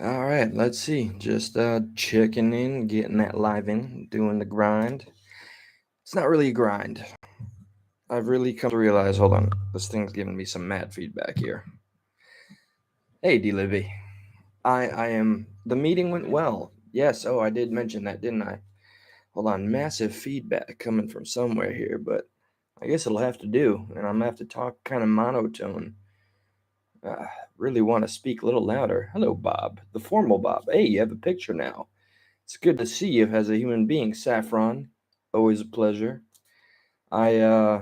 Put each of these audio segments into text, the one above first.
All right, let's see. Just checking in, getting that live in, doing the grind. It's not really a grind. I've really come to realize. Hold on, this thing's giving me some mad feedback here. Hey, D Libby, I am. The meeting went well. Yes. Oh, I did mention that, didn't I? Hold on, massive feedback coming from somewhere here, but I guess it'll have to do, and I'm gonna have to talk kind of monotone. Uh, really want to speak a little louder. Hello, Bob, the formal Bob. Hey, you have a picture now. It's good to see you as a human being, Saffron. Always a pleasure. Hey,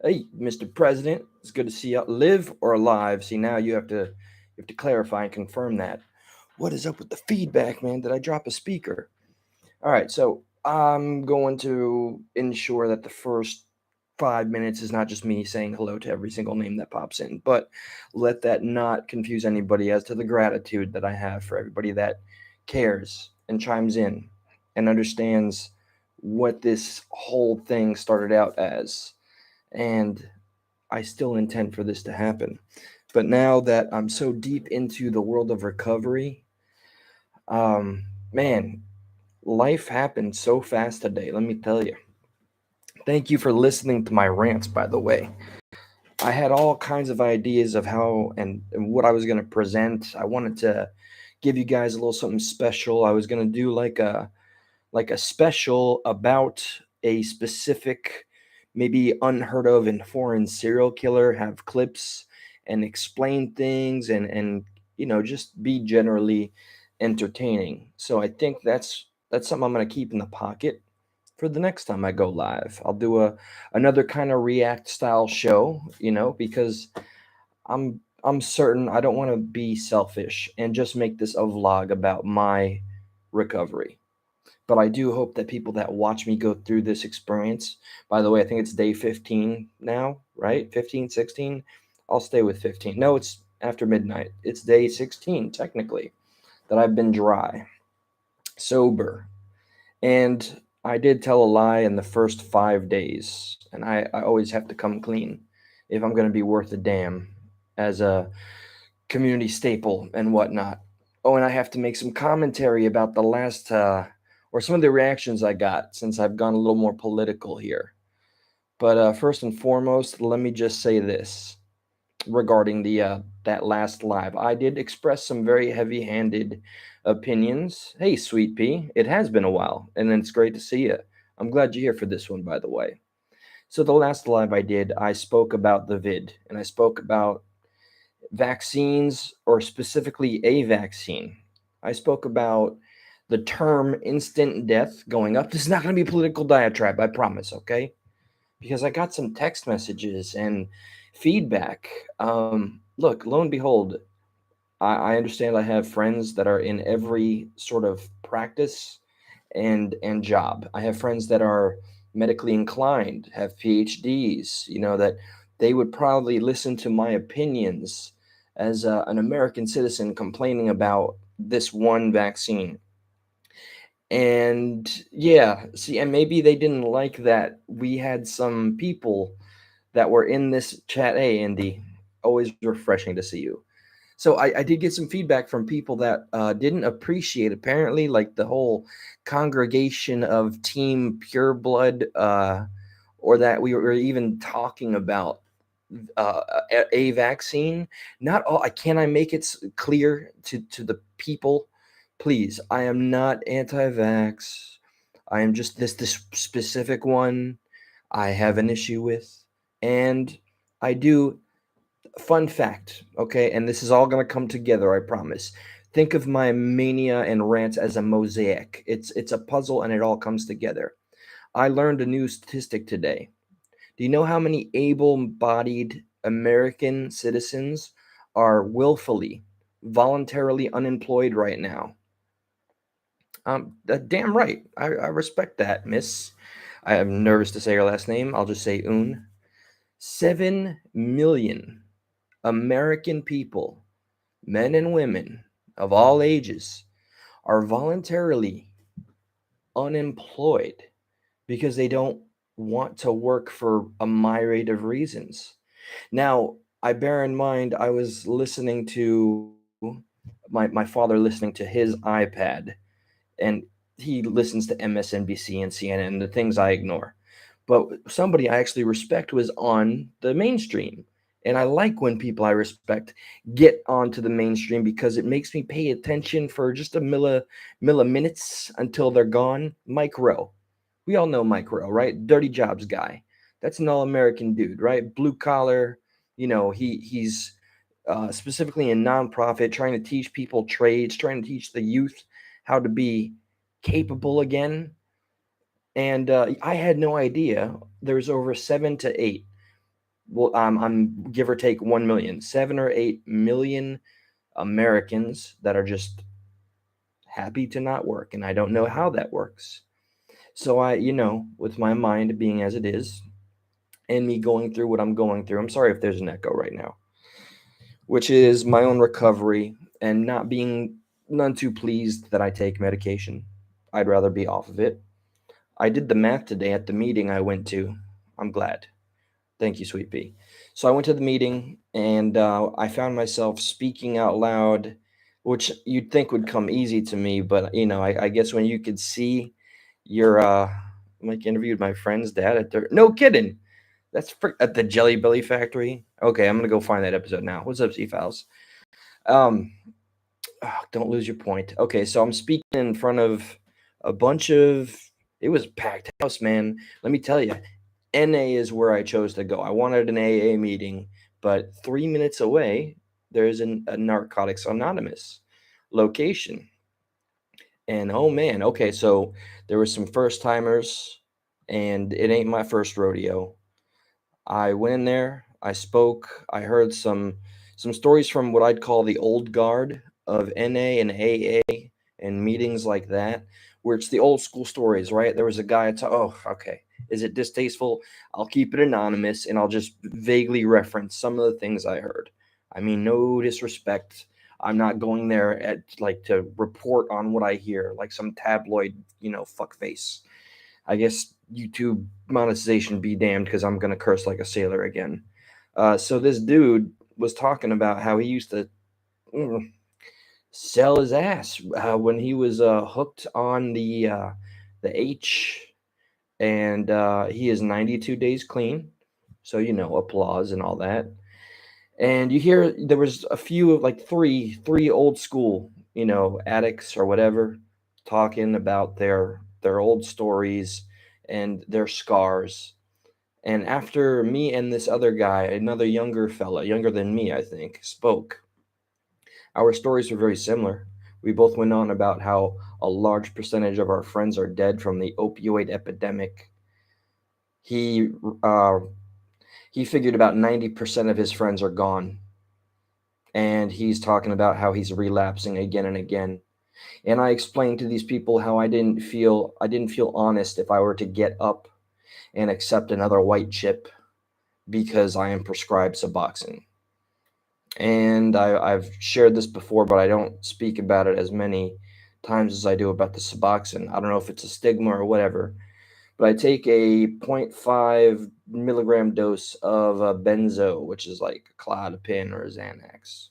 Mr. President, it's good to see you. Live or alive? See, now you have to clarify and confirm that. What is up with the feedback, man? Did I drop a speaker? All right, so I'm going to ensure that the first 5 minutes is not just me saying hello to every single name that pops in, but let that not confuse anybody as to the gratitude that I have for everybody that cares and chimes in and understands what this whole thing started out as. And I still intend for this to happen. But now that I'm so deep into the world of recovery, man, life happened so fast today, let me tell you. Thank you for listening to my rants, by the way. I had all kinds of ideas of how and what I was going to present. I wanted to give you guys a little something special. I was going to do like a special about a specific, maybe unheard of and foreign serial killer, have clips and explain things and just be generally entertaining. So I think that's something I'm going to keep in the pocket for the next time I go live. I'll do another kind of react style show, because I'm certain I don't want to be selfish and just make this a vlog about my recovery. But I do hope that people that watch me go through this experience, by the way, I think it's day 15 now, right? 15, 16. I'll stay with 15. No, it's after midnight. It's day 16, technically, that I've been dry, sober. And I did tell a lie in the first 5 days. And I always have to come clean if I'm going to be worth a damn as a community staple and whatnot. Oh, and I have to make some commentary about the last, or some of the reactions I got since I've gone a little more political here. But first and foremost, let me just say this regarding the that last live. I did express some very heavy-handed opinions. Hey, sweet pea, it has been a while, and it's great to see you. I'm glad you're here for this one, by the way. So the last live I did, I spoke about the vid, and I spoke about vaccines, or specifically a vaccine. I spoke about the term instant death going up. This is not going to be a political diatribe, I promise, okay? Because I got some text messages and feedback. Look, lo and behold, I understand I have friends that are in every sort of practice and job. I have friends that are medically inclined, have PhDs, that they would probably listen to my opinions as an American citizen complaining about this one vaccine. And yeah, see, and maybe they didn't like that we had some people that were in this chat. Hey, Andy, always refreshing to see you. So I did get some feedback from people that didn't appreciate, apparently, like the whole congregation of Team Pureblood, or that we were even talking about a vaccine. Not all. Can I make it clear to the people? Please, I am not anti-vax. I am just this specific one I have an issue with, and I do. Fun fact, okay, and this is all going to come together, I promise. Think of my mania and rants as a mosaic. It's a puzzle and it all comes together. I learned a new statistic today. Do you know how many able-bodied American citizens are willfully, voluntarily unemployed right now? Damn right. I respect that, miss. I am nervous to say her last name. I'll just say Un. 7 million American people, men and women of all ages, are voluntarily unemployed because they don't want to work for a myriad of reasons. Now, I bear in mind I was listening to my father listening to his iPad, and he listens to MSNBC and CNN, the things I ignore. But somebody I actually respect was on the mainstream. And I like when people I respect get onto the mainstream because it makes me pay attention for just a milliminutes until they're gone. Mike Rowe. We all know Mike Rowe, right? Dirty Jobs guy. That's an all-American dude, right? Blue collar. He's specifically in nonprofit, trying to teach people trades, trying to teach the youth how to be capable again. And I had no idea there's over 7 to 8. Well, I'm give or take 1 million, 7 or 8 million Americans that are just happy to not work, and I don't know how that works. So with my mind being as it is, and me going through what I'm going through, I'm sorry if there's an echo right now, which is my own recovery and not being none too pleased that I take medication. I'd rather be off of it. I did the math today at the meeting I went to. I'm glad. Thank you, Sweet Pea. So I went to the meeting and I found myself speaking out loud, which you'd think would come easy to me, but I guess when you could see your like interviewed my friend's dad at their no kidding. At the Jelly Belly factory. Okay, I'm gonna go find that episode now. What's up, C Files? Um, don't lose your point. Okay, so I'm speaking in front of a bunch of. It was a packed house, man. Let me tell you, NA is where I chose to go. I wanted an AA meeting, but 3 minutes away, there's a Narcotics Anonymous location. And oh man, okay, so there were some first timers, and it ain't my first rodeo. I went in there, I spoke, I heard some stories from what I'd call the old guard of NA and AA and meetings like that, where it's the old school stories, right? There was a guy, oh, okay. Is it distasteful? I'll keep it anonymous and I'll just vaguely reference some of the things I heard. I mean, no disrespect. I'm not going there at like to report on what I hear, like some tabloid, fuckface. I guess YouTube monetization be damned because I'm gonna curse like a sailor again. So this dude was talking about how he used to mm, sell his ass when he was hooked on the H, and he is 92 days clean. So applause and all that. And you hear there was a few like three old school addicts or whatever talking about their old stories and their scars. And after me and this other guy, another younger fella, younger than me I think, spoke, our stories were very similar. We both went on about how a large percentage of our friends are dead from the opioid epidemic. He uh, he figured about 90% of his friends are gone, and he's talking about how he's relapsing again and again. And I explained to these people how I didn't feel honest if I were to get up and accept another white chip because I am prescribed Suboxone. And I've shared this before, but I don't speak about it as many times as I do about the Suboxone. I don't know if it's a stigma or whatever, but I take a zero point 0.5 milligram dose of a benzo, which is like Clozapine or Xanax.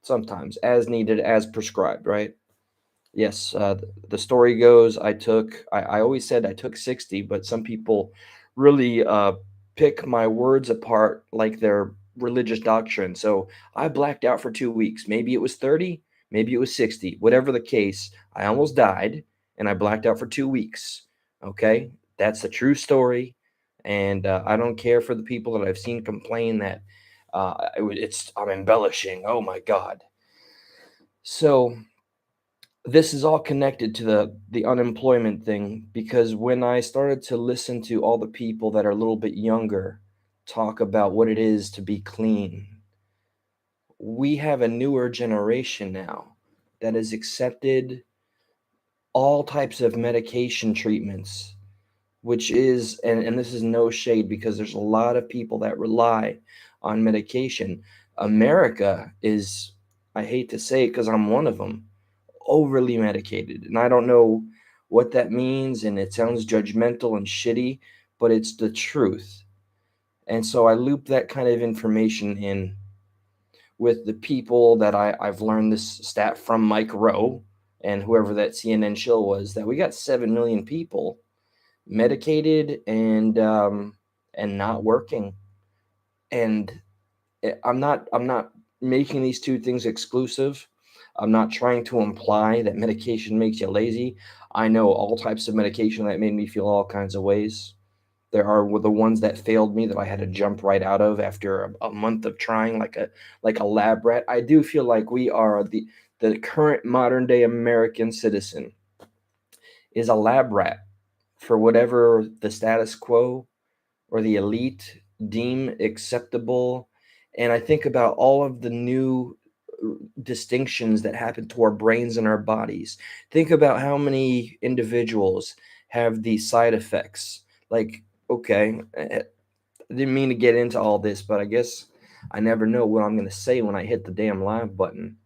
Sometimes, as needed, as prescribed, right? Yes, the story goes I always said I took 60, but some people really pick my words apart like they're religious doctrine. So I blacked out for 2 weeks. Maybe it was 30, maybe it was 60. Whatever the case, I almost died and I blacked out for 2 weeks. Okay, that's a true story. And I don't care for the people that I've seen complain that I'm embellishing. Oh my God. So this is all connected to the unemployment thing, because when I started to listen to all the people that are a little bit younger talk about what it is to be clean, we have a newer generation now that has accepted all types of medication treatments, which is, and this is no shade because there's a lot of people that rely on medication. America is, I hate to say it because I'm one of them, overly medicated. And I don't know what that means, and it sounds judgmental and shitty, but it's the truth. And so I loop that kind of information in with the people that I've learned this stat from Mike Rowe and whoever that CNN shill was, that we got 7 million people medicated and not working. And I'm not making these two things exclusive. I'm not trying to imply that medication makes you lazy. I know all types of medication that made me feel all kinds of ways. There are the ones that failed me that I had to jump right out of after a month of trying, like a lab rat. I do feel like we are the current modern day American citizen is a lab rat for whatever the status quo or the elite deem acceptable. And I think about all of the new distinctions that happen to our brains and our bodies. Think about how many individuals have these side effects. Like, okay, I didn't mean to get into all this, but I guess I never know what I'm going to say when I hit the damn live button.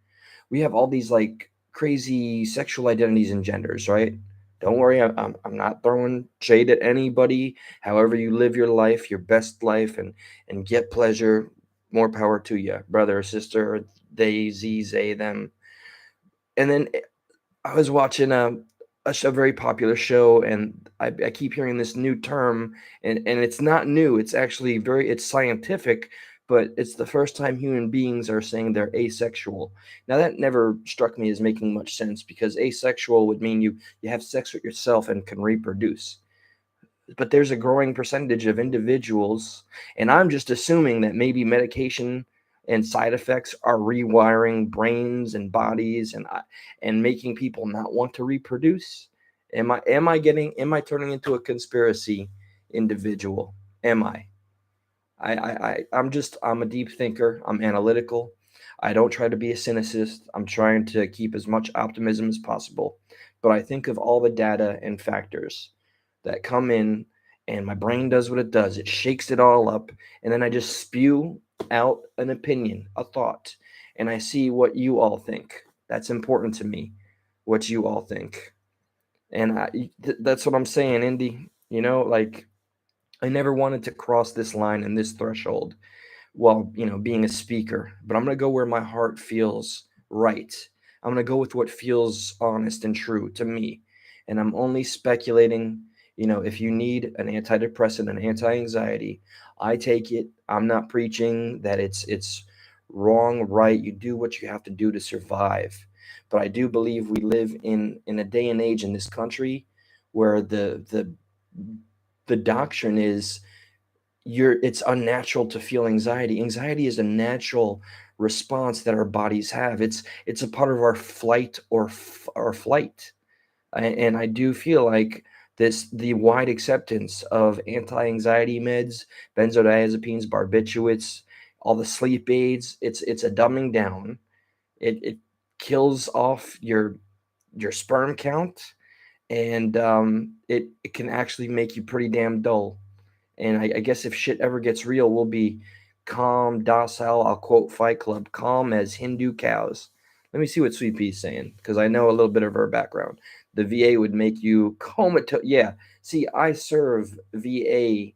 We have all these like crazy sexual identities and genders, right? Don't worry, I'm not throwing shade at anybody. However you live your life, your best life, and get pleasure, more power to you, brother or sister, or they, they, them. And then I was watching a very popular show, and I keep hearing this new term, and it's not new. It's actually it's scientific, but it's the first time human beings are saying they're asexual. Now that never struck me as making much sense because asexual would mean you have sex with yourself and can reproduce, but there's a growing percentage of individuals, and I'm just assuming that maybe medication and side effects are rewiring brains and bodies and making people not want to reproduce. Am I turning into a conspiracy individual? Am I'm a deep thinker. I'm analytical. I don't try to be a cynicist. I'm trying to keep as much optimism as possible. But I think of all the data and factors that come in, and my brain does what it does. It shakes it all up, and then I just spew out an opinion, a thought, and I see what you all think. That's important to me, what you all think. And that's what I'm saying, Indy. Like, I never wanted to cross this line and this threshold while being a speaker, but I'm going to go where my heart feels right. I'm going to go with what feels honest and true to me, and I'm only speculating. If you need an antidepressant, an anti-anxiety, I take it. I'm not preaching that it's wrong, right. You do what you have to do to survive, but I do believe we live in a day and age in this country where the doctrine is it's unnatural to feel anxiety. Anxiety is a natural response that our bodies have. It's a part of our flight or flight. And I do feel like the wide acceptance of anti-anxiety meds, benzodiazepines, barbiturates, all the sleep aids, it's a dumbing down. It kills off your sperm count, and it can actually make you pretty damn dull. And I guess if shit ever gets real, we'll be calm, docile. I'll quote Fight Club, calm as Hindu cows. Let me see what Sweet Pea's saying, because I know a little bit of her background. The VA would make you comatose. Yeah, see, I serve VA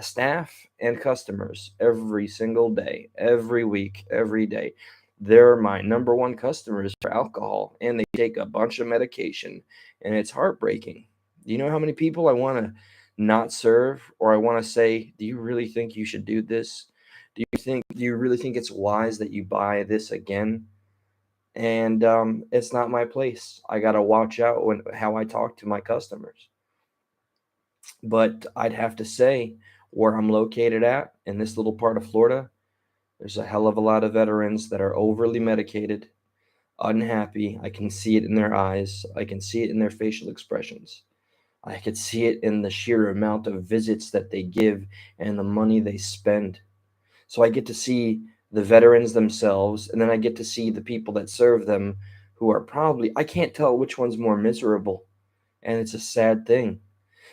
staff and customers every single day, every week, every day. They're my number one customers for alcohol, and they take a bunch of medication, and it's heartbreaking. Do you know how many people I want to not serve, or I want to say, do you really think you should do this? Do you really think it's wise that you buy this again? And it's not my place. I got to watch out how I talk to my customers. But I'd have to say, where I'm located at in this little part of Florida, there's a hell of a lot of veterans that are overly medicated, unhappy. I can see it in their eyes. I can see it in their facial expressions. I could see it in the sheer amount of visits that they give and the money they spend. So I get to see the veterans themselves, and then I get to see the people that serve them, who are probably, I can't tell which one's more miserable. And it's a sad thing.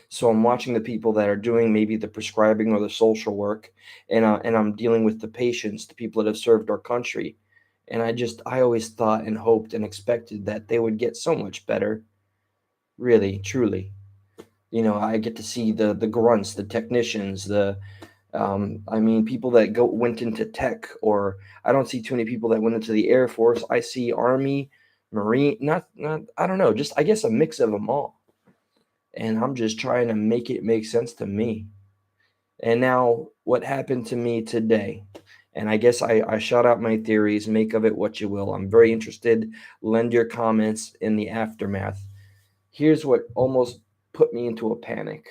So I'm watching the people that are doing maybe the prescribing or the social work, and I'm dealing with the patients, the people that have served our country. And I always thought and hoped and expected that they would get so much better. Really, truly. I get to see the grunts, the technicians, I mean, people that went into tech, or I don't see too many people that went into the Air Force. I see Army, Marine, not I don't know, just I guess a mix of them all. And I'm just trying to make it make sense to me. And now, what happened to me today? And I guess I shout out my theories, make of it what you will. I'm very interested. Lend your comments in the aftermath. Here's what almost put me into a panic.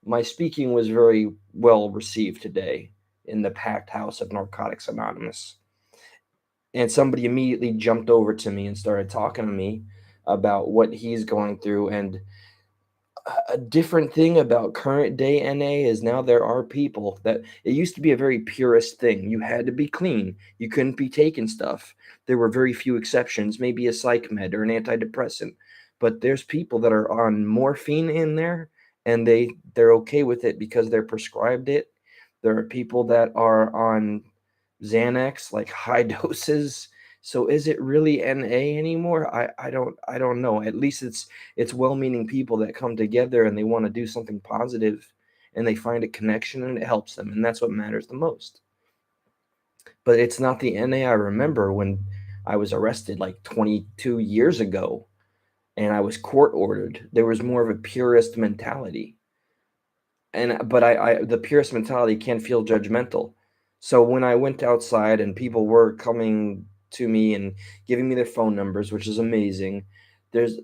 My speaking was very well received today in the packed house of Narcotics Anonymous. And somebody immediately jumped over to me and started talking to me about what he's going through. And a different thing about current day NA is now there are people that it used to be a very purist thing. You had to be clean. You couldn't be taking stuff. There were very few exceptions, maybe a psych med or an antidepressant. But there's people that are on morphine in there and they're okay with it because they're prescribed it. There are people that are on Xanax, like high doses. So is it really NA anymore? I don't know. At least it's well-meaning people that come together and they want to do something positive and they find a connection and it helps them, and that's what matters the most. But it's not the NA I remember when I was arrested like 22 years ago and I was court ordered. There was more of a purist mentality. And but I the purist mentality can feel judgmental. So when I went outside and people were coming to me and giving me their phone numbers, which is amazing, there's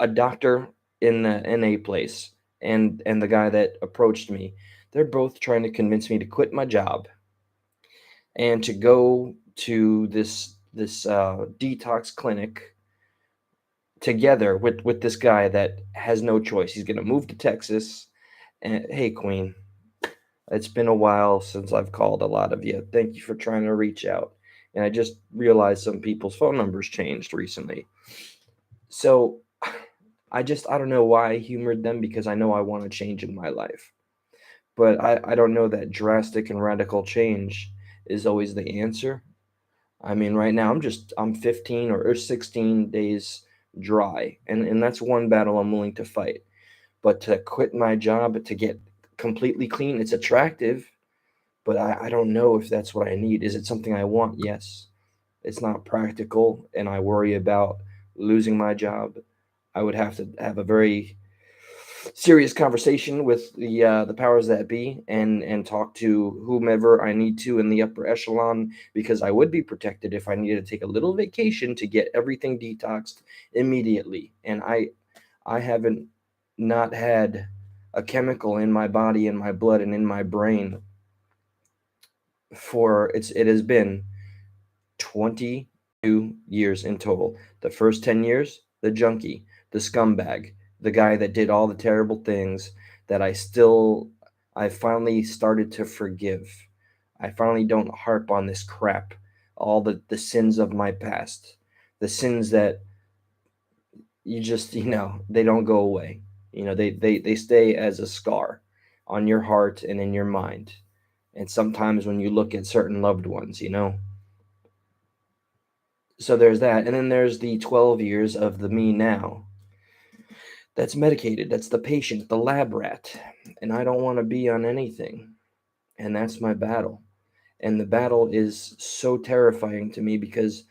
a doctor in the NA place and the guy that approached me. They're both trying to convince me to quit my job and to go to this detox clinic together with this guy that has no choice. He's going to move to Texas. And hey, Queen, it's been a while since I've called a lot of you. Thank you for trying to reach out. And I just realized some people's phone numbers changed recently. So I don't know why I humored them because I know I want to change in my life. But I don't know that drastic and radical change is always the answer. I mean, right now I'm 15 or 16 days dry, and that's one battle I'm willing to fight. But to quit my job to get completely clean, it's attractive, but I don't know if that's what I need. Is it something I want? Yes. It's not practical, and I worry about losing my job. I would have to have a very serious conversation with the powers that be and talk to whomever I need to in the upper echelon because I would be protected if I needed to take a little vacation to get everything detoxed immediately. And I haven't not had a chemical in my body, in my blood, and in my brain for it has been 22 years in total. The first 10 years, the junkie, the scumbag, the guy that did all the terrible things that I finally started to forgive. I finally don't harp on this crap, all the sins of my past, the sins that you just, they don't go away. They stay as a scar on your heart and in your mind. And sometimes when you look at certain loved ones. So there's that. And then there's the 12 years of the me now that's medicated. That's the patient, the lab rat. And I don't want to be on anything. And that's my battle. And the battle is so terrifying to me because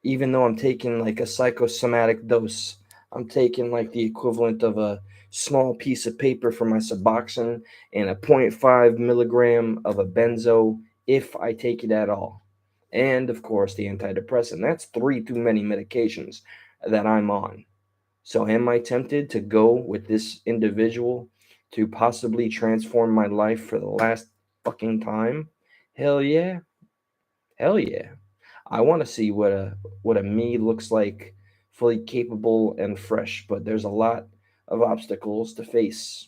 even though I'm taking like a psychosomatic dose, I'm taking like the equivalent of a small piece of paper for my Suboxone and a zero point 0.5 milligram of a benzo if I take it at all. And of course, the antidepressant. That's three too many medications that I'm on. So, am I tempted to go with this individual to possibly transform my life for the last fucking time? Hell yeah. Hell yeah. I want to see what a me looks like, fully capable and fresh, but there's a lot of obstacles to face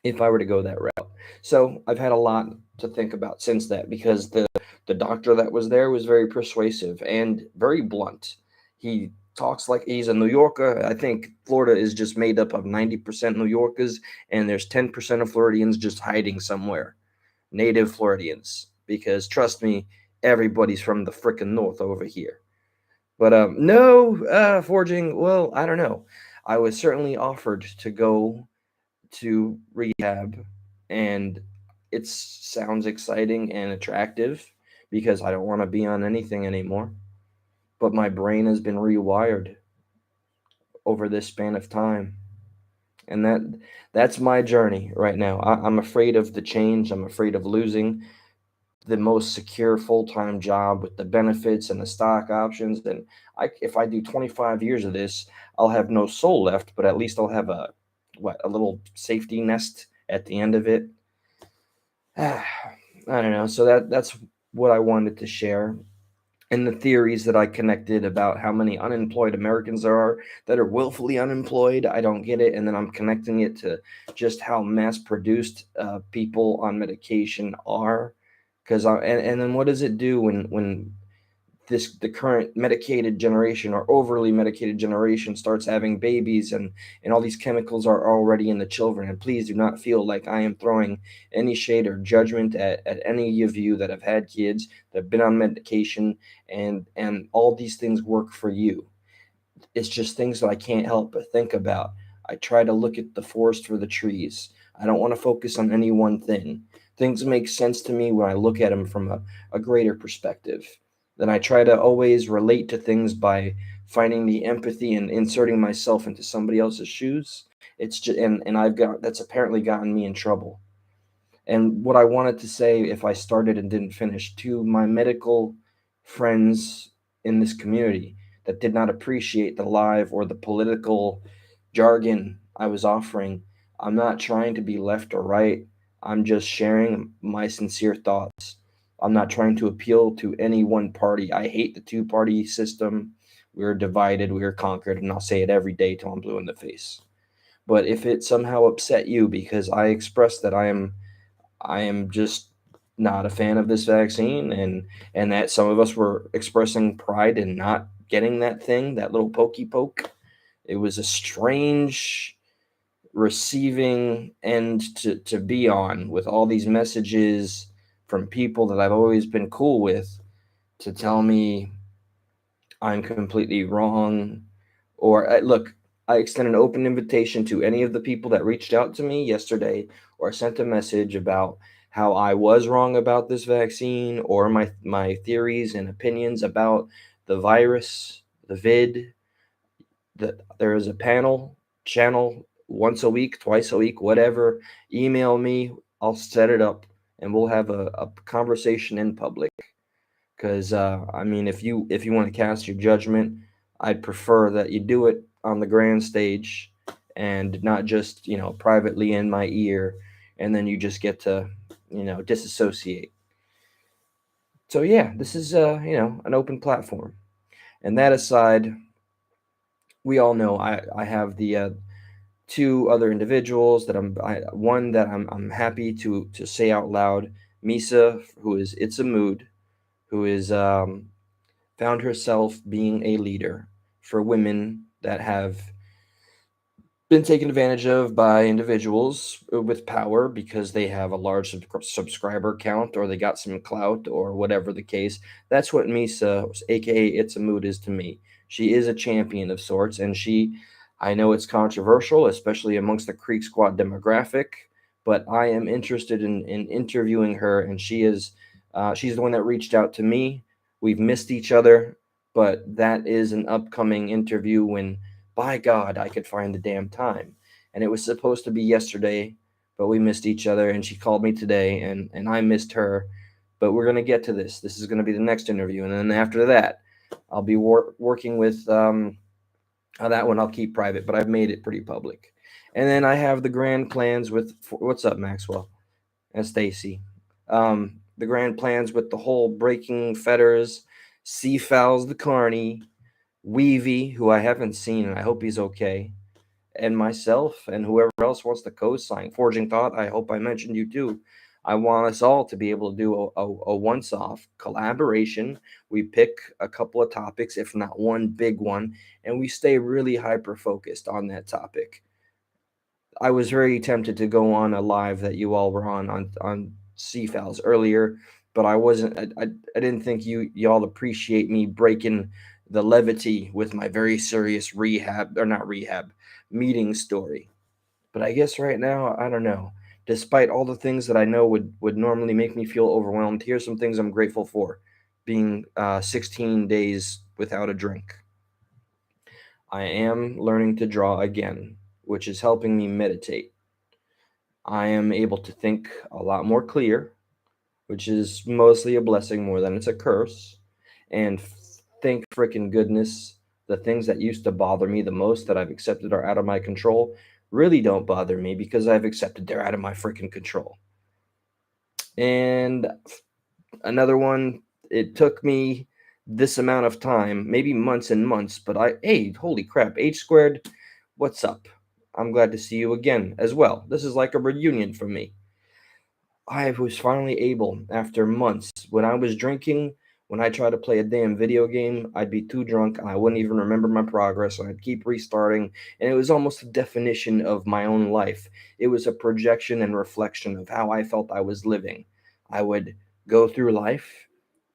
if I were to go that route. So I've had a lot to think about since that because the doctor that was there was very persuasive and very blunt. He talks like he's a New Yorker. I think Florida is just made up of 90% New Yorkers and there's 10% of Floridians just hiding somewhere. Native Floridians, because trust me, everybody's from the frickin' north over here. But no forging. Well, I don't know. I was certainly offered to go to rehab, and it sounds exciting and attractive because I don't want to be on anything anymore. But my brain has been rewired over this span of time. And that's my journey right now. I'm afraid of the change. I'm afraid of losing the most secure full-time job with the benefits and the stock options. And if I do 25 years of this, I'll have no soul left, but at least I'll have a little safety nest at the end of it. I don't know. So that's what I wanted to share. And the theories that I connected about how many unemployed Americans there are that are willfully unemployed, I don't get it. And then I'm connecting it to just how mass produced people on medication are. And then what does it do when the current medicated generation or overly medicated generation starts having babies, and all these chemicals are already in the children? And please do not feel like I am throwing any shade or judgment at any of you that have had kids that have been on medication, and all these things work for you. It's just things that I can't help but think about. I try to look at the forest for the trees. I don't want to focus on any one thing. Things make sense to me when I look at them from a greater perspective. Then I try to always relate to things by finding the empathy and inserting myself into somebody else's shoes. It's just, and I've got that's apparently gotten me in trouble. And what I wanted to say, if I started and didn't finish, to my medical friends in this community that did not appreciate the live or the political jargon I was offering, I'm not trying to be left or right. I'm just sharing my sincere thoughts. I'm not trying to appeal to any one party. I hate the two-party system. We are divided, we are conquered, and I'll say it every day till I'm blue in the face. But if it somehow upset you because I expressed that I am just not a fan of this vaccine, and that some of us were expressing pride in not getting that thing, that little pokey poke. It was a strange receiving end to be on, with all these messages from people that I've always been cool with to tell me I'm completely wrong. Or look, I extend an open invitation to any of the people that reached out to me yesterday or sent a message about how I was wrong about this vaccine, or my theories and opinions about the virus, the vid. That there is a panel channel once a week, twice a week, whatever. Email me. I'll set it up, and we'll have a conversation in public. Because I mean, if you want to cast your judgment, I'd prefer that you do it on the grand stage and not just privately in my ear, and then you just get to disassociate. So yeah, this is an open platform. And that aside, we all know I have the two other individuals that one that I'm happy to say out loud. Misa, who is It's a Mood, who is found herself being a leader for women that have been taken advantage of by individuals with power because they have a large subscriber count, or they got some clout, or whatever the case. That's what Misa, aka It's a Mood, is to me. She is a champion of sorts, and I know it's controversial, especially amongst the Creek Squad demographic, but I am interested in interviewing her, and she's the one that reached out to me. We've missed each other, but that is an upcoming interview when, by God, I could find the damn time. And it was supposed to be yesterday, but we missed each other, and she called me today, and I missed her. But we're going to get to this. This is going to be the next interview. And then after that, I'll be working with that one I'll keep private, but I've made it pretty public. And then I have the grand plans with, what's up, Maxwell and Stacy? The grand plans with the whole Breaking Fetters, Seafowls the Carney, Weavy, who I haven't seen, and I hope he's okay, and myself, and whoever else wants to co-sign. Forging Thought, I hope I mentioned you too. I want us all to be able to do a once-off collaboration. We pick a couple of topics, if not one big one, and we stay really hyper-focused on that topic. I was very tempted to go on a live that you all were on CFALs earlier, but I wasn't. I didn't think y'all appreciate me breaking the levity with my very serious rehab, or not rehab, meeting story. But I guess right now, I don't know. Despite all the things that I know would normally make me feel overwhelmed, here's some things I'm grateful for. Being 16 days without a drink. I am learning to draw again, which is helping me meditate. I am able to think a lot more clear, which is mostly a blessing more than it's a curse. And thank freaking goodness, the things that used to bother me the most that I've accepted are out of my control really don't bother me because I've accepted they're out of my freaking control. And another one, it took me this amount of time, maybe months and months, but hey, holy crap, H squared, what's up? I'm glad to see you again as well. This is like a reunion for me. I was finally able, after months, when I was drinking, when I tried to play a damn video game, I'd be too drunk and I wouldn't even remember my progress. And I'd keep restarting, and it was almost a definition of my own life. It was a projection and reflection of how I felt I was living. I would go through life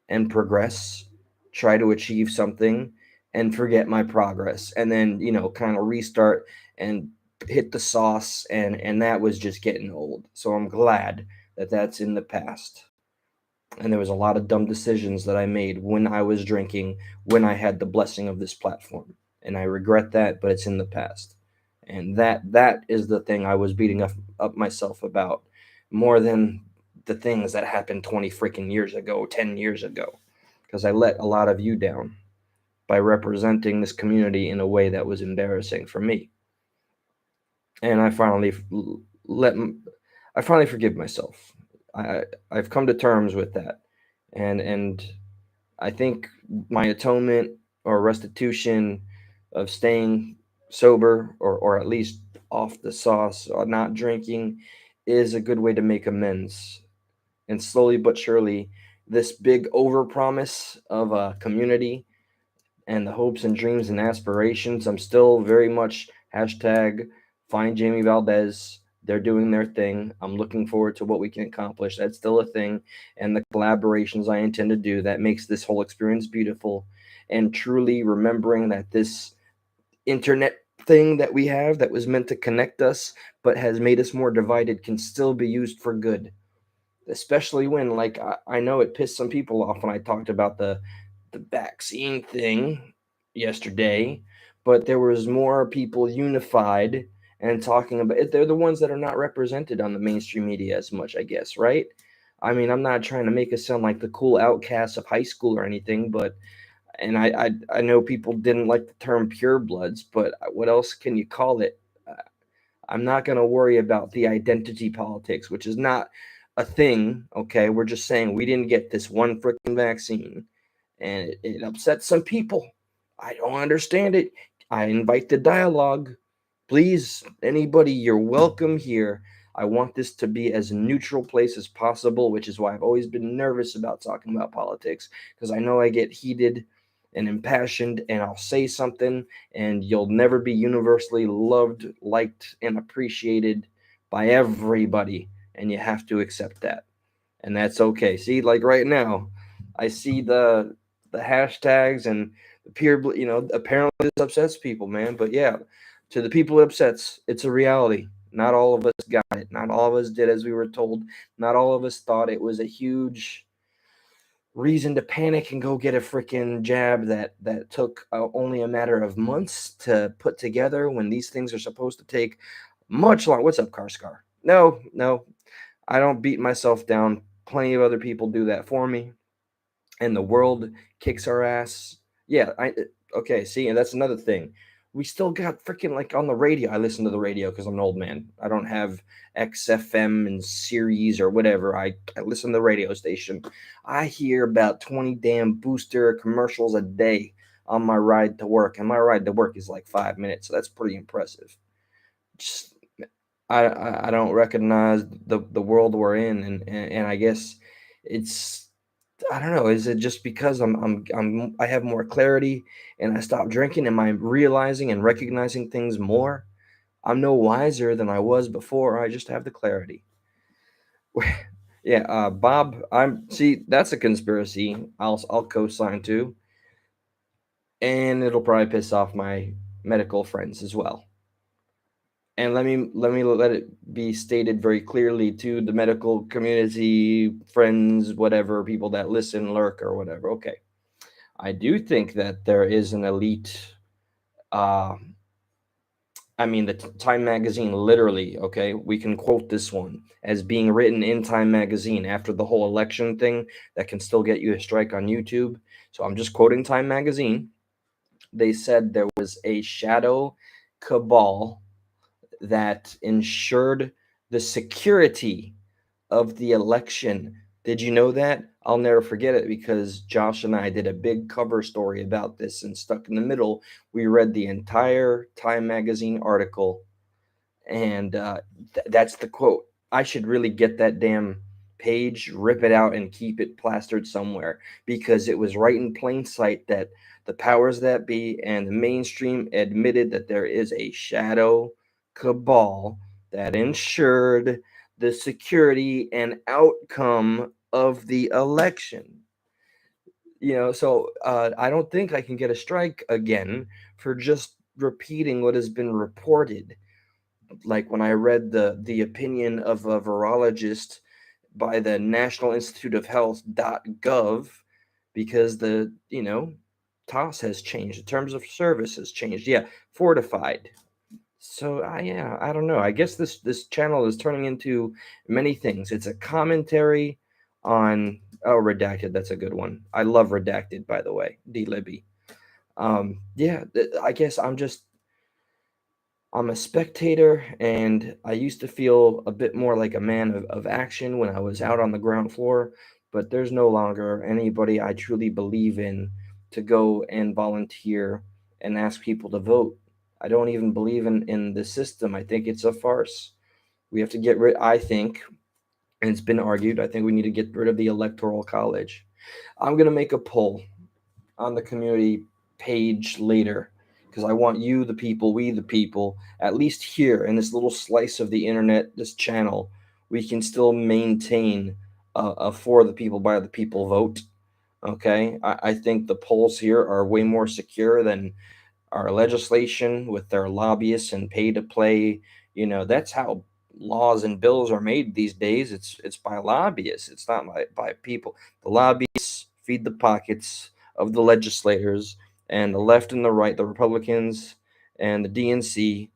and progress, try to achieve something, and forget my progress, and then kind of restart and hit the sauce, and that was just getting old. So I'm glad that that's in the past. And there was a lot of dumb decisions that I made when I was drinking, when I had the blessing of this platform, and I regret that, but it's in the past. And that is the thing I was beating up myself about more than the things that happened 20 freaking years ago, 10 years ago, because I let a lot of you down by representing this community in a way that was embarrassing for me. And let I finally forgive myself. I I've come to terms with that, and I think my atonement or restitution of staying sober, or at least off the sauce or not drinking, is a good way to make amends. And slowly but surely, this big overpromise of a community and the hopes and dreams and aspirations, I'm still very much hashtag find Jamie Valdez. They're doing their thing. I'm looking forward to what we can accomplish. That's still a thing. And the collaborations I intend to do that makes this whole experience beautiful. And truly remembering that this internet thing that we have that was meant to connect us but has made us more divided can still be used for good, especially when, like, I know it pissed some people off when I talked about the vaccine thing yesterday, but there was more people unified and talking about it. They're the ones that are not represented on the mainstream media as much, I guess, right? I mean, I'm not trying to make us sound like the cool outcasts of high school or anything, but and I know people didn't like the term purebloods, but what else can you call it? Uh, I'm not going to worry about the identity politics, which is not a thing. Okay, we're just saying we didn't get this one freaking vaccine, and it upsets some people. I don't understand it. I invite the dialogue. Please, anybody, you're welcome here. I want this to be as neutral place as possible, which is why I've always been nervous about talking about politics, because I know I get heated and impassioned, and I'll say something, and you'll never be universally loved, liked, and appreciated by everybody, and you have to accept that, and that's okay. See, like right now, I see the hashtags and the peer. Apparently this upsets people, man. But yeah, to the people it upsets, it's a reality. Not all of us got it. Not all of us did as we were told. Not all of us thought it was a huge reason to panic and go get a freaking jab that took only a matter of months to put together when these things are supposed to take much longer. What's up, Karscar? No, no, I don't beat myself down. Plenty of other people do that for me, and the world kicks our ass. Yeah, okay. See, and that's another thing. We still got freaking, like, on the radio. I listen to the radio because I'm an old man. I don't have XFM and Series or whatever. I listen to the radio station. I hear about 20 damn booster commercials a day on my ride to work, and my ride to work is like 5 minutes, so that's pretty impressive. Just I don't recognize the world we're in, and I guess it's, I don't know. Is it just because I have more clarity and I stopped drinking? Am I realizing and recognizing things more? I'm no wiser than I was before. I just have the clarity. Yeah, Bob. I'm see. That's a conspiracy. I'll co-sign to, and it'll probably piss off my medical friends as well. And let it be stated very clearly to the medical community, friends, whatever, people that listen, lurk, or whatever. Okay, I do think that there is an elite. Uh, I mean, the Time magazine literally. Okay, we can quote this one as being written in Time magazine after the whole election thing that can still get you a strike on YouTube. So I'm just quoting Time magazine. They said there was a shadow cabal that ensured the security of the election. Did you know that? I'll never forget it because Josh and I did a big cover story about this, and stuck in the middle, we read the entire Time magazine article, and that's the quote. I should really get that damn page, rip it out, and keep it plastered somewhere, because it was right in plain sight that the powers that be and the mainstream admitted that there is a shadow cabal that ensured the security and outcome of the election. So I don't think I can get a strike again for just repeating what has been reported. Like when I read the opinion of a virologist by the National Institute of Health.gov, because the TOS has changed, the terms of service has changed. Yeah, fortified. So I don't know. I guess this channel is turning into many things. It's a commentary on redacted. That's a good one. I love redacted, by the way. D Libby. Yeah, I guess I'm a spectator, and I used to feel a bit more like a man of action when I was out on the ground floor, but there's no longer anybody I truly believe in to go and volunteer and ask people to vote. I don't even believe in the system. I think it's a farce. We have to get rid, I think, and it's been argued, I think we need to get rid of the Electoral College. I'm going to make a poll on the community page later, because I want you, the people, we, the people, at least here in this little slice of the internet, this channel, we can still maintain a for the people, by the people vote. Okay. I think the polls here are way more secure than our legislation with their lobbyists and pay to play. That's how laws and bills are made these days. It's by lobbyists. It's not by people. The lobbyists feed the pockets of the legislators, and the left and the right, the Republicans and the DNC,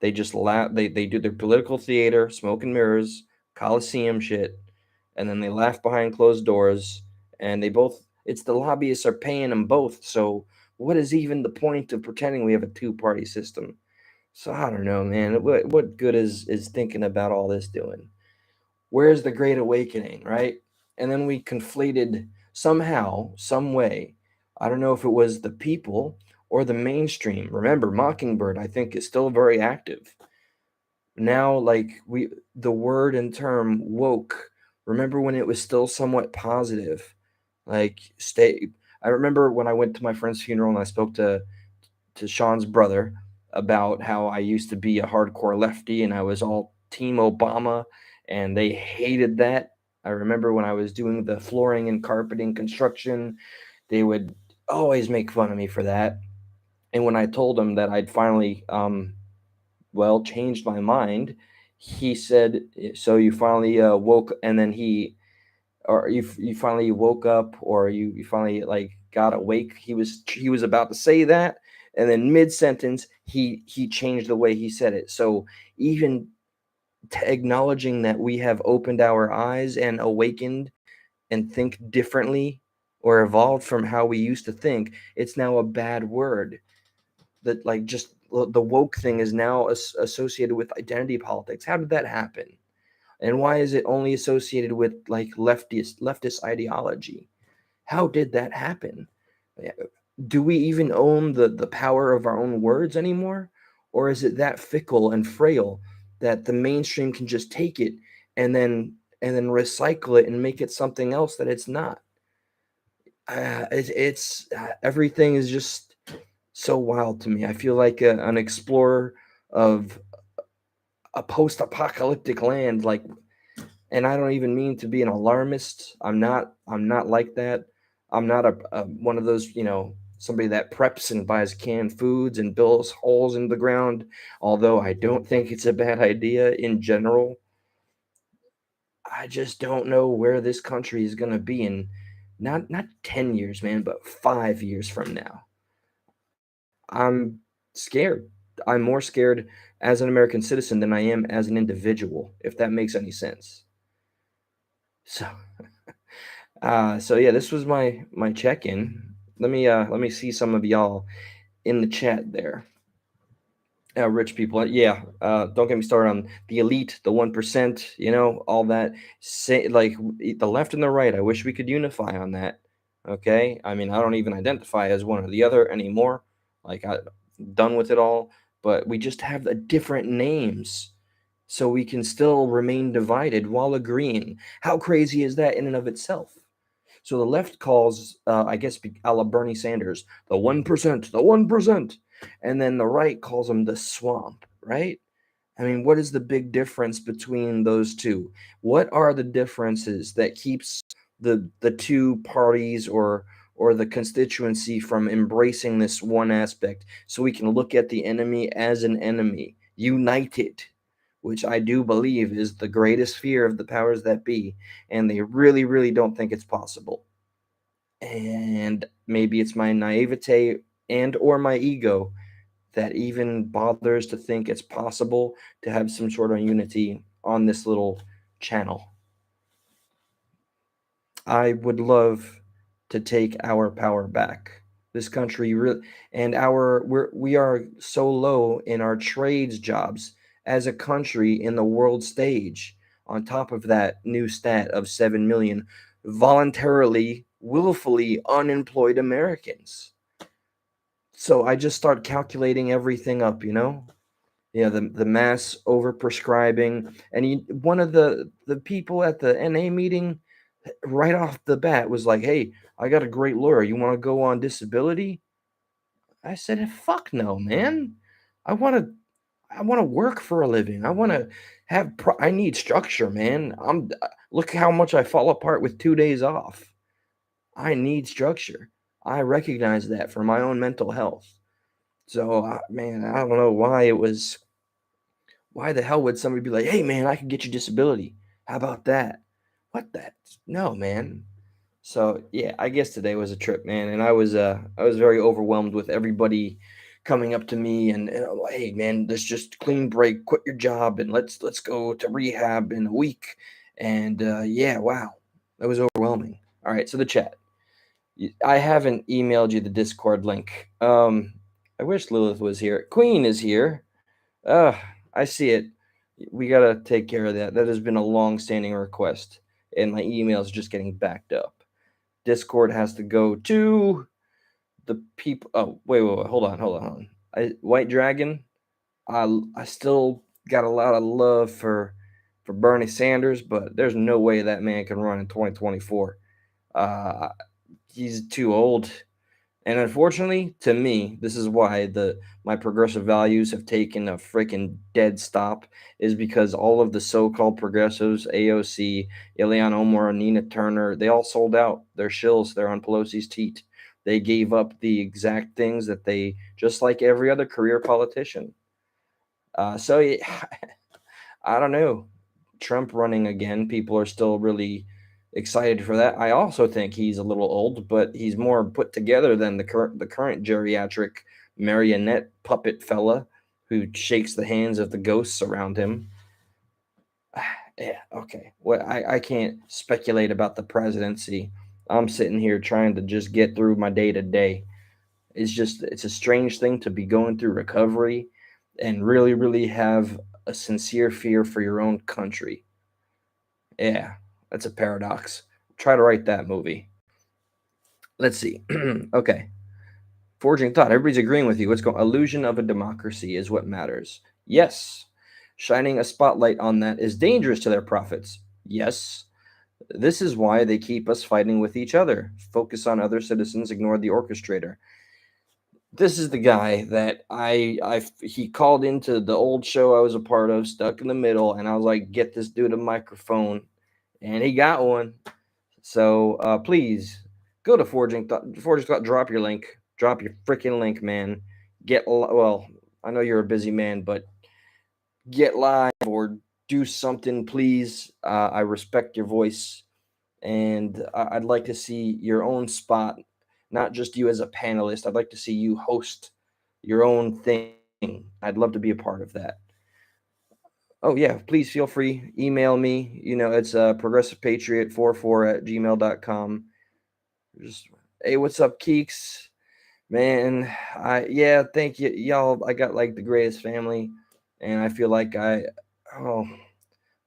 they just laugh. They do their political theater, smoke and mirrors, Coliseum shit, and then they laugh behind closed doors. And they both, it's the lobbyists are paying them both. So what is even the point of pretending we have a two-party system? So I don't know, man. What good is thinking about all this doing? Where's the great awakening, right? And then we conflated somehow, some way. I don't know if it was the people or the mainstream. Remember, Mockingbird, I think, is still very active. Now, like the word and term woke, remember when it was still somewhat positive? Like stay I remember when I went to my friend's funeral and I spoke to Sean's brother about how I used to be a hardcore lefty and I was all team Obama, and they hated that. I remember when I was doing the flooring and carpeting construction, they would always make fun of me for that. And when I told them that I'd finally changed my mind, he said, "So you finally woke," and then you finally woke up, or you finally like got awake. He was about to say that, and then mid sentence he changed the way he said it. So even acknowledging that we have opened our eyes and awakened and think differently, or evolved from how we used to think, it's now a bad word. That like just the woke thing is now associated with identity politics. How did that happen? And why is it only associated with like leftist ideology? How did that happen? Yeah, do we even own the power of our own words anymore? Or is it that fickle and frail that the mainstream can just take it and then recycle it and make it something else that it's not? Everything is just so wild to me. I feel like an explorer of a post-apocalyptic land, like, and I don't even mean to be an alarmist. I'm not like that. I'm not a one of those, somebody that preps and buys canned foods and builds holes in the ground, although I don't think it's a bad idea in general. I just don't know where this country is going to be in not 10 years, man, but 5 years from now. I'm scared. I'm more scared as an American citizen than I am as an individual, if that makes any sense. So, so yeah, this was my check-in. Let me see some of y'all in the chat there. Rich people, yeah. Don't get me started on the elite, the 1%. All that. Say like the left and the right. I wish we could unify on that. Okay, I mean, I don't even identify as one or the other anymore. Like I'm done with it all. But we just have the different names, so we can still remain divided while agreeing. How crazy is that in and of itself? So the left calls, I guess, a la Bernie Sanders, the 1%, the 1%. And then the right calls them the swamp, right? I mean, what is the big difference between those two? What are the differences that keeps the two parties or the constituency from embracing this one aspect so we can look at the enemy as an enemy, united, which I do believe is the greatest fear of the powers that be, and they really, really don't think it's possible. And maybe it's my naivete and or my ego that even bothers to think it's possible to have some sort of unity on this little channel. I would love to take our power back. This country really, and we are so low in our trades jobs as a country in the world stage. On top of that new stat of 7 million voluntarily, willfully unemployed Americans. So I just start calculating everything up. Yeah, the mass overprescribing, and one of the people at the NA meeting, right off the bat, was like, "Hey, I got a great lawyer. You want to go on disability?" I said, "Fuck no, man. I want to I want to work for a living. I want to I need structure, man. Look how much I fall apart with 2 days off. I need structure. I recognize that for my own mental health." So, man, I don't know why the hell would somebody be like, "Hey, man, I can get you disability. How about that?" What that? No, man. So yeah, I guess today was a trip, man, and I was very overwhelmed with everybody coming up to me and I'm like, "Hey, man, let's just clean break, quit your job, and let's go to rehab in a week." And yeah, wow, that was overwhelming. All right, so the chat. I haven't emailed you the Discord link. I wish Lilith was here. Queen is here. Uh, I see it. We gotta take care of that. That has been a long-standing request, and my email is just getting backed up. Discord has to go to the people. Oh, wait. Hold on. White Dragon. I still got a lot of love for Bernie Sanders, but there's no way that man can run in 2024. Uh, he's too old. And unfortunately, to me, this is why the my progressive values have taken a freaking dead stop, is because all of the so-called progressives, AOC, Ilhan Omar, Nina Turner, they all sold out. They're shills. They're on Pelosi's teat. They gave up the exact things that they, just like every other career politician. So yeah, I don't know. Trump running again, people are still really excited for that. I also think he's a little old, but he's more put together than the current geriatric marionette puppet fella who shakes the hands of the ghosts around him. Yeah, okay. Well, I can't speculate about the presidency. I'm sitting here trying to just get through my day to day. It's a strange thing to be going through recovery and really, really have a sincere fear for your own country. Yeah, that's a paradox. Try to write that movie. Let's see. Okay. Forging thought. Everybody's agreeing with you. What's going? Illusion of a democracy is what matters. Yes. Shining a spotlight on that is dangerous to their profits. Yes. This is why they keep us fighting with each other. Focus on other citizens, ignore the orchestrator. This is the guy that he called into the old show I was a part of, Stuck in the Middle, and I was like, get this dude a microphone, and he got one. So please go to Forging Thought. Drop your link. Drop your freaking link, man. Well, I know you're a busy man, but get live or do something, please. I respect your voice, and I'd like to see your own spot, not just you as a panelist. I'd like to see you host your own thing. I'd love to be a part of that. Oh yeah, please feel free. Email me. It's progressivepatriot44@gmail.com. Just hey, what's up, Keeks? Man, yeah, thank you, y'all. I got like the greatest family, and I feel like oh,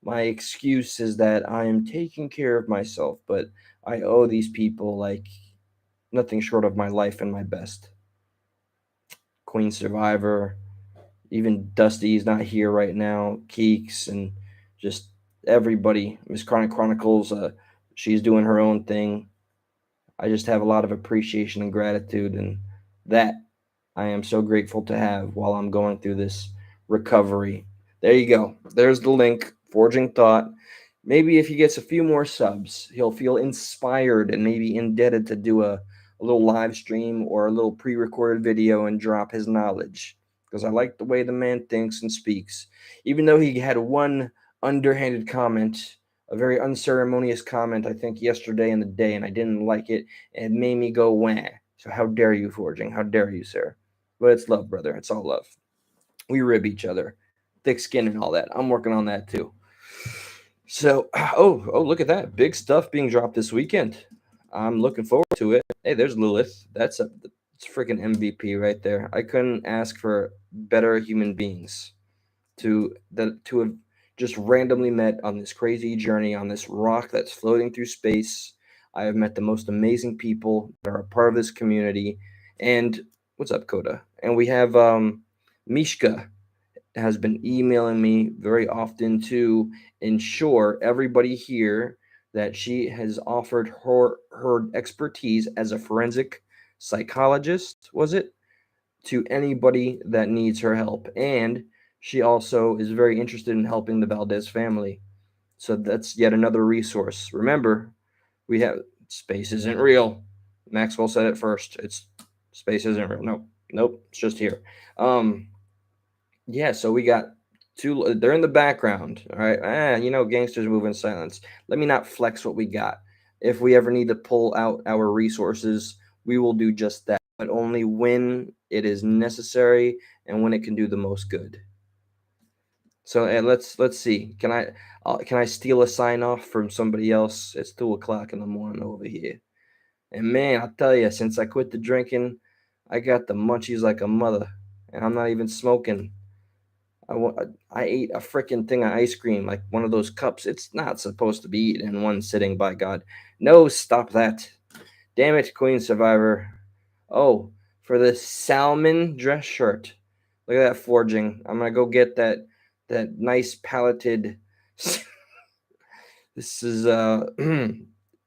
my excuse is that I am taking care of myself, but I owe these people like nothing short of my life and my best. Queen Survivor, even Dusty's not here right now. Keeks and just everybody. Miss Chronic Chronicles, she's doing her own thing. I just have a lot of appreciation and gratitude, and that I am so grateful to have while I'm going through this recovery. There you go. There's the link. Forging Thought. Maybe if he gets a few more subs, he'll feel inspired and maybe indebted to do a little live stream or a little pre recorded video and drop his knowledge. Because I like the way the man thinks and speaks. Even though he had one underhanded comment, a very unceremonious comment, I think, yesterday in the day, and I didn't like it. It made me go wah. So how dare you, Forging? How dare you, sir? But it's love, brother. It's all love. We rib each other. Thick skin and all that. I'm working on that too. So, oh, look at that. Big stuff being dropped this weekend. I'm looking forward to it. Hey, there's Lilith. It's freaking MVP right there. I couldn't ask for better human beings to have just randomly met on this crazy journey on this rock that's floating through space. I have met the most amazing people that are a part of this community. And what's up, Coda? And we have Mishka has been emailing me very often to ensure everybody here that she has offered her expertise as a forensic psychologist, was it, to anybody that needs her help. And she also is very interested in helping the Valdez family. So that's yet another resource. Remember, we have space isn't real. Maxwell said it first. It's space isn't real. Nope, it's just here. Yeah, so we got two. They're in the background. All right. Gangsters move in silence. Let me not flex what we got. If we ever need to pull out our resources, we will do just that, but only when it is necessary and when it can do the most good. So let's see. Can I steal a sign off from somebody else? It's 2 o'clock in the morning over here, and man, I tell you, since I quit the drinking, I got the munchies like a mother, and I'm not even smoking. I ate a freaking thing of ice cream, like one of those cups. It's not supposed to be eaten in one sitting, by God. No, stop that. Damn it, Queen Survivor. Oh, for the salmon dress shirt. Look at that forging. I'm gonna go get that nice paleted. This is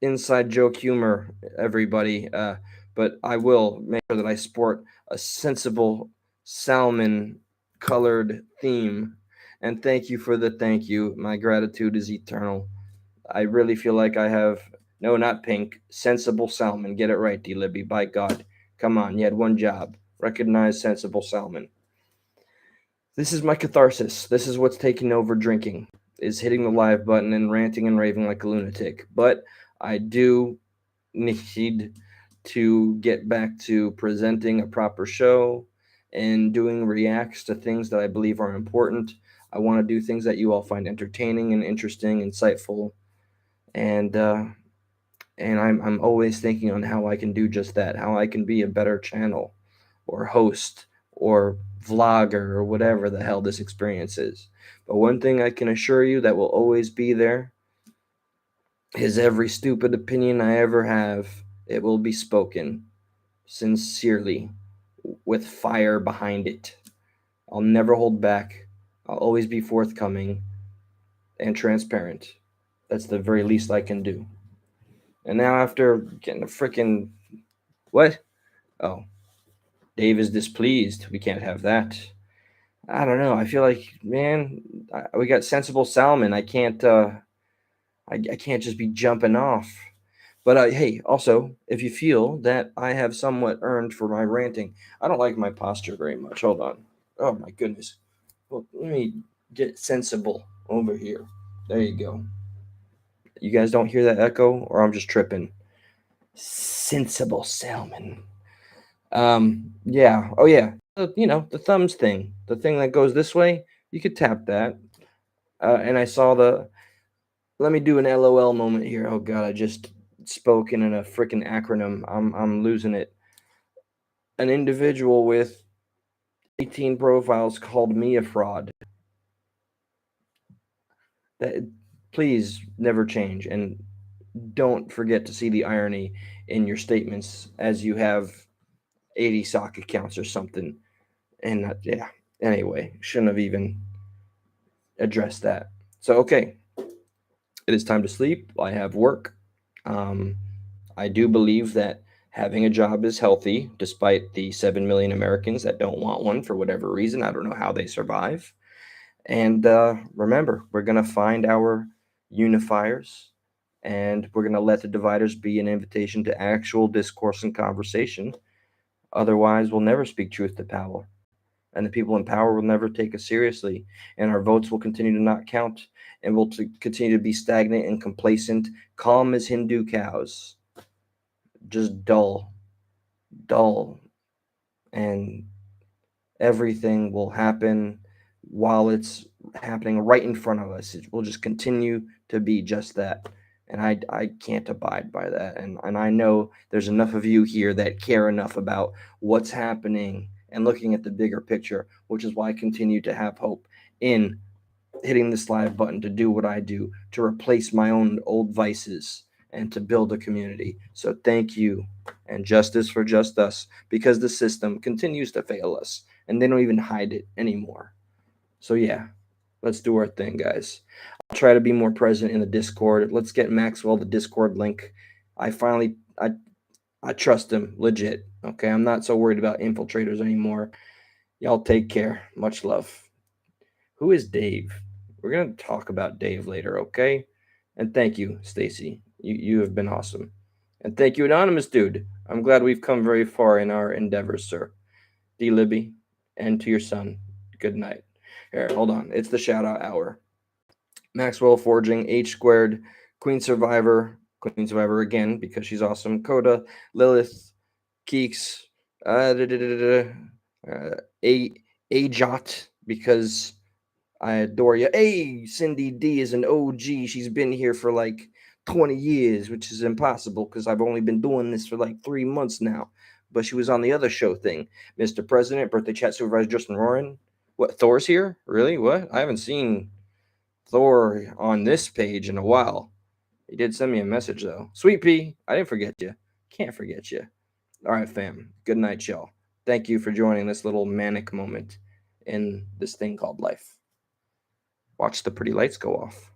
inside joke humor, everybody. But I will make sure that I sport a sensible salmon colored theme. And thank you for the thank you. My gratitude is eternal. I really feel like I have no, not pink, sensible salmon. Get it right, D Libby. By God, come on, you had one job. Recognize sensible salmon. This is my catharsis. This is what's taking over drinking, is hitting the live button and ranting and raving like a lunatic. But I do need to get back to presenting a proper show and doing reacts to things that I believe are important. I want to do things that you all find entertaining and interesting, insightful, and I'm always thinking on how I can do just that, how I can be a better channel or host or vlogger or whatever the hell this experience is. But one thing I can assure you that will always be there is every stupid opinion I ever have, it will be spoken sincerely with fire behind it. I'll never hold back. I'll always be forthcoming and transparent. That's the very least I can do. And now after getting a freaking what? Oh, Dave is displeased. We can't have that. I don't know. I feel like, man, we got sensible salmon. I can't just be jumping off. But hey, also, if you feel that I have somewhat earned for my ranting, I don't like my posture very much. Hold on. Oh my goodness. Well, let me get sensible over here. There you go. You guys don't hear that echo, or I'm just tripping. Sensible salmon. Yeah. Oh yeah. The thumbs thing, the thing that goes this way. You could tap that. And I saw the. Let me do an LOL moment here. Oh god, I just spoken in a freaking acronym. I'm losing it. An individual with 18 profiles called me a fraud. That please never change, and don't forget to see the irony in your statements as you have 80 sock accounts or something. And yeah, anyway, shouldn't have even addressed that. So okay, it is time to sleep. I have work. Um, I do believe that having a job is healthy, despite the 7 million Americans that don't want one for whatever reason. I don't know how they survive. And remember, we're going to find our unifiers, and we're going to let the dividers be an invitation to actual discourse and conversation. Otherwise, we'll never speak truth to power. And the people in power will never take us seriously. And our votes will continue to not count. And we'll continue to be stagnant and complacent, calm as Hindu cows. Just dull, dull. And everything will happen while it's happening right in front of us. It will just continue to be just that. And I can't abide by that. And I know there's enough of you here that care enough about what's happening and looking at the bigger picture, which is why I continue to have hope in hitting this live button to do what I do, to replace my own old vices and to build a community. So thank you, and justice for just us, because the system continues to fail us and they don't even hide it anymore. So yeah, let's do our thing, guys. I'll try to be more present in the Discord. Let's get Maxwell the Discord link. I trust him legit. Okay, I'm not so worried about infiltrators anymore. Y'all take care. Much love. Who is Dave? We're gonna talk about Dave later, okay? And thank you, Stacy. You have been awesome. And thank you, anonymous dude. I'm glad we've come very far in our endeavors, sir. D Libby, and to your son, good night. Here, hold on. It's the shout out hour. Maxwell Forging, H squared, Queen Survivor again because she's awesome. Coda, Lilith, Keeks, a Ajot because I adore you. Hey, Cindy D is an OG. She's been here for like 20 years, which is impossible because I've only been doing this for like 3 months now. But she was on the other show thing. Mr. President, birthday chat supervisor Justin Roarin. What, Thor's here? Really? What? I haven't seen Thor on this page in a while. He did send me a message though. Sweet Pea, I didn't forget you. Can't forget you. All right, fam. Good night, y'all. Thank you for joining this little manic moment in this thing called life. Watch the pretty lights go off.